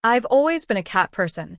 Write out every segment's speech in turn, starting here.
I've always been a cat person,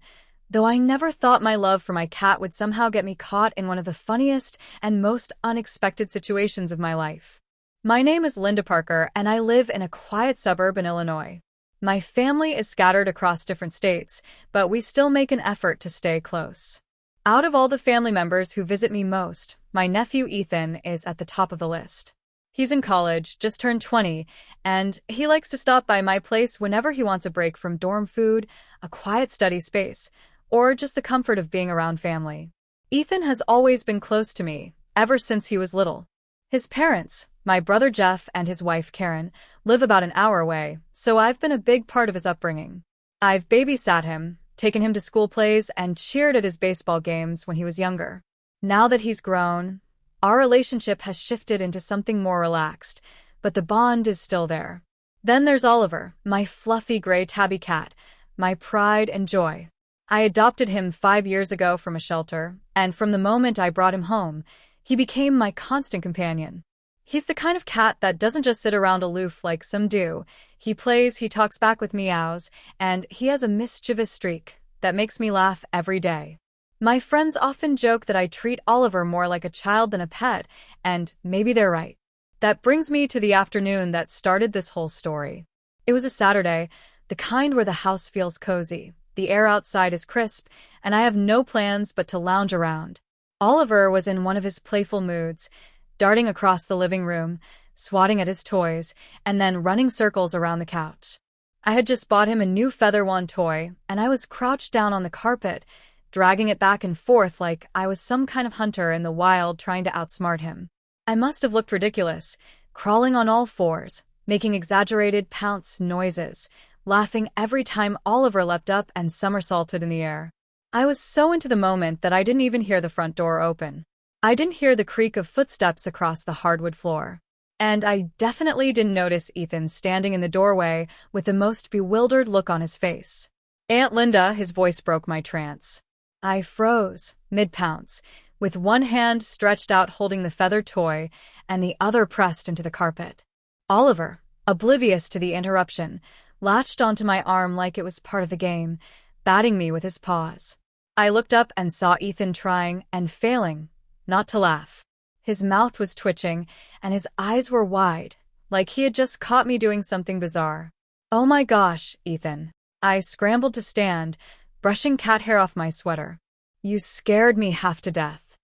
though I never thought my love for my cat would somehow get me caught in one of the funniest and most unexpected situations of my life. My name is Linda Parker, and I live in a quiet suburb in Illinois. My family is scattered across different states, but we still make an effort to stay close. Out of all the family members who visit me most, my nephew Ethan is at the top of the list. He's in college, just turned 20, and he likes to stop by my place whenever he wants a break from dorm food, a quiet study space, or just the comfort of being around family. Ethan has always been close to me, ever since he was little. His parents, my brother Jeff and his wife Karen, live about an hour away, so I've been a big part of his upbringing. I've babysat him, taken him to school plays, and cheered at his baseball games when he was younger. Now that he's grown, our relationship has shifted into something more relaxed, but the bond is still there. Then there's Oliver, my fluffy gray tabby cat, my pride and joy. I adopted him 5 years ago from a shelter, and from the moment I brought him home, he became my constant companion. He's the kind of cat that doesn't just sit around aloof like some do. He plays, he talks back with meows, and he has a mischievous streak that makes me laugh every day. My friends often joke that I treat Oliver more like a child than a pet, and maybe they're right. That brings me to the afternoon that started this whole story. It was a Saturday, the kind where the house feels cozy, the air outside is crisp, and I have no plans but to lounge around. Oliver was in one of his playful moods, darting across the living room, swatting at his toys, and then running circles around the couch. I had just bought him a new feather wand toy, and I was crouched down on the carpet, dragging it back and forth like I was some kind of hunter in the wild trying to outsmart him. I must have looked ridiculous, crawling on all fours, making exaggerated pounce noises, laughing every time Oliver leapt up and somersaulted in the air. I was so into the moment that I didn't even hear the front door open. I didn't hear the creak of footsteps across the hardwood floor. And I definitely didn't notice Ethan standing in the doorway with the most bewildered look on his face. "Aunt Linda," his voice broke my trance. I froze, mid-pounce, with one hand stretched out holding the feathered toy and the other pressed into the carpet. Oliver, oblivious to the interruption, latched onto my arm like it was part of the game, batting me with his paws. I looked up and saw Ethan trying and failing not to laugh. His mouth was twitching, and his eyes were wide, like he had just caught me doing something bizarre. "Oh my gosh, Ethan." I scrambled to stand, brushing cat hair off my sweater. "You scared me half to death."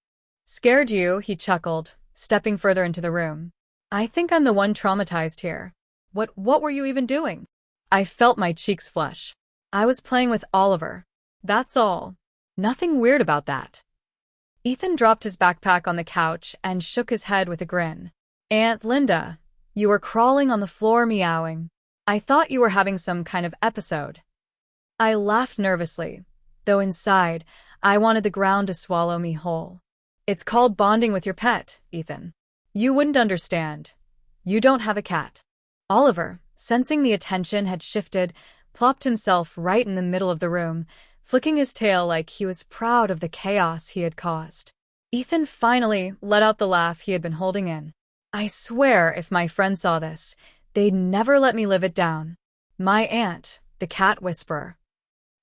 "Scared you?" he chuckled, stepping further into the room. "I think I'm the one traumatized here. What were you even doing?" I felt my cheeks flush. "I was playing with Oliver. That's all. Nothing weird about that." Ethan dropped his backpack on the couch and shook his head with a grin. "Aunt Linda, you were crawling on the floor meowing. I thought you were having some kind of episode." I laughed nervously, though inside, I wanted the ground to swallow me whole. "It's called bonding with your pet, Ethan. You wouldn't understand. You don't have a cat." Oliver, sensing the attention had shifted, plopped himself right in the middle of the room, flicking his tail like he was proud of the chaos he had caused. Ethan finally let out the laugh he had been holding in. I swear if my friends saw this, they'd never let me live it down. My aunt, the cat whisperer.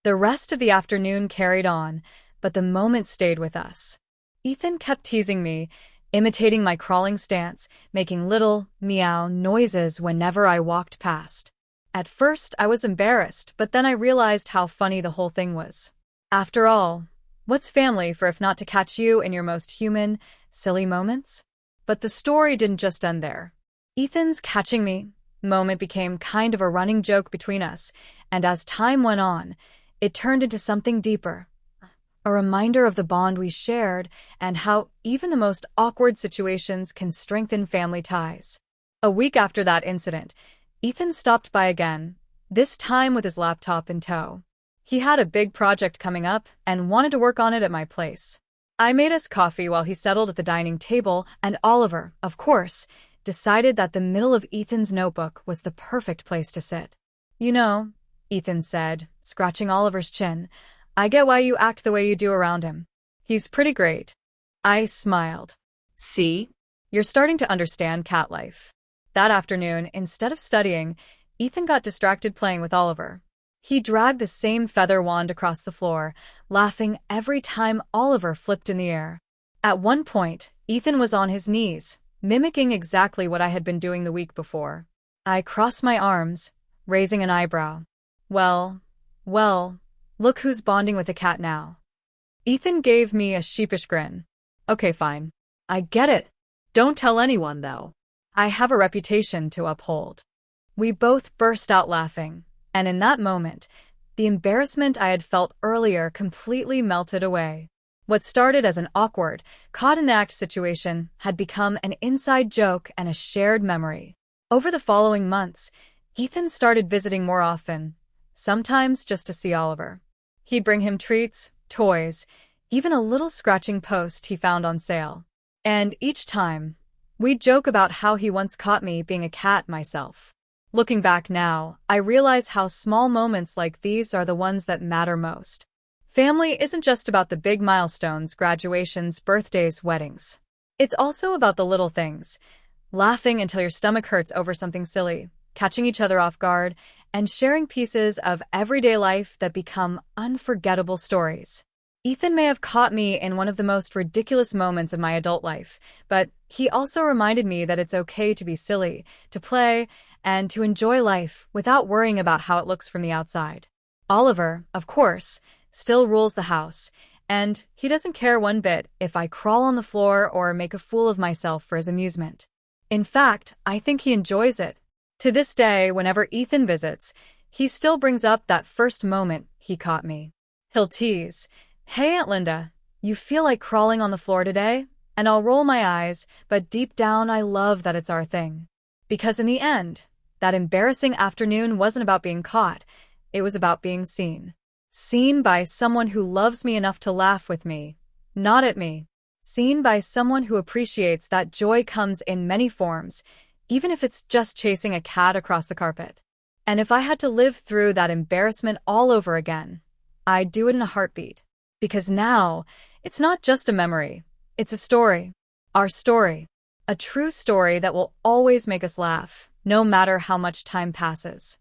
The rest of the afternoon carried on, but the moment stayed with us. Ethan kept teasing me, imitating my crawling stance, making little meow noises whenever I walked past. At first, I was embarrassed, but then I realized how funny the whole thing was. After all, what's family for if not to catch you in your most human, silly moments? But the story didn't just end there. Ethan's catching me moment became kind of a running joke between us, and as time went on, it turned into something deeper. A reminder of the bond we shared and how even the most awkward situations can strengthen family ties. A week after that incident, Ethan stopped by again, this time with his laptop in tow. He had a big project coming up and wanted to work on it at my place. I made us coffee while he settled at the dining table, and Oliver, of course, decided that the middle of Ethan's notebook was the perfect place to sit. "You know," Ethan said, scratching Oliver's chin, "I get why you act the way you do around him. He's pretty great." I smiled. "See? You're starting to understand cat life." That afternoon, instead of studying, Ethan got distracted playing with Oliver. He dragged the same feather wand across the floor, laughing every time Oliver flipped in the air. At one point, Ethan was on his knees, mimicking exactly what I had been doing the week before. I crossed my arms, raising an eyebrow. Well, look who's bonding with a cat now. Ethan gave me a sheepish grin. Okay, fine. I get it. Don't tell anyone, though. I have a reputation to uphold. We both burst out laughing, and in that moment, the embarrassment I had felt earlier completely melted away. What started as an awkward, caught-in-the-act situation had become an inside joke and a shared memory. Over the following months, Ethan started visiting more often, sometimes just to see Oliver. He'd bring him treats, toys, even a little scratching post he found on sale. And each time, we'd joke about how he once caught me being a cat myself. Looking back now, I realize how small moments like these are the ones that matter most. Family isn't just about the big milestones, graduations, birthdays, weddings. It's also about the little things. Laughing until your stomach hurts over something silly, catching each other off guard, and sharing pieces of everyday life that become unforgettable stories. Ethan may have caught me in one of the most ridiculous moments of my adult life, but he also reminded me that it's okay to be silly, to play, and to enjoy life without worrying about how it looks from the outside. Oliver, of course, still rules the house, and he doesn't care one bit if I crawl on the floor or make a fool of myself for his amusement. In fact, I think he enjoys it. To this day, whenever Ethan visits, he still brings up that first moment he caught me. He'll tease, "Hey, Aunt Linda, you feel like crawling on the floor today?" And I'll roll my eyes, but deep down I love that it's our thing. Because in the end, that embarrassing afternoon wasn't about being caught, it was about being seen. Seen by someone who loves me enough to laugh with me, not at me. Seen by someone who appreciates that joy comes in many forms, even if it's just chasing a cat across the carpet. And if I had to live through that embarrassment all over again, I'd do it in a heartbeat. Because now, it's not just a memory, it's a story. Our story. A true story that will always make us laugh, no matter how much time passes.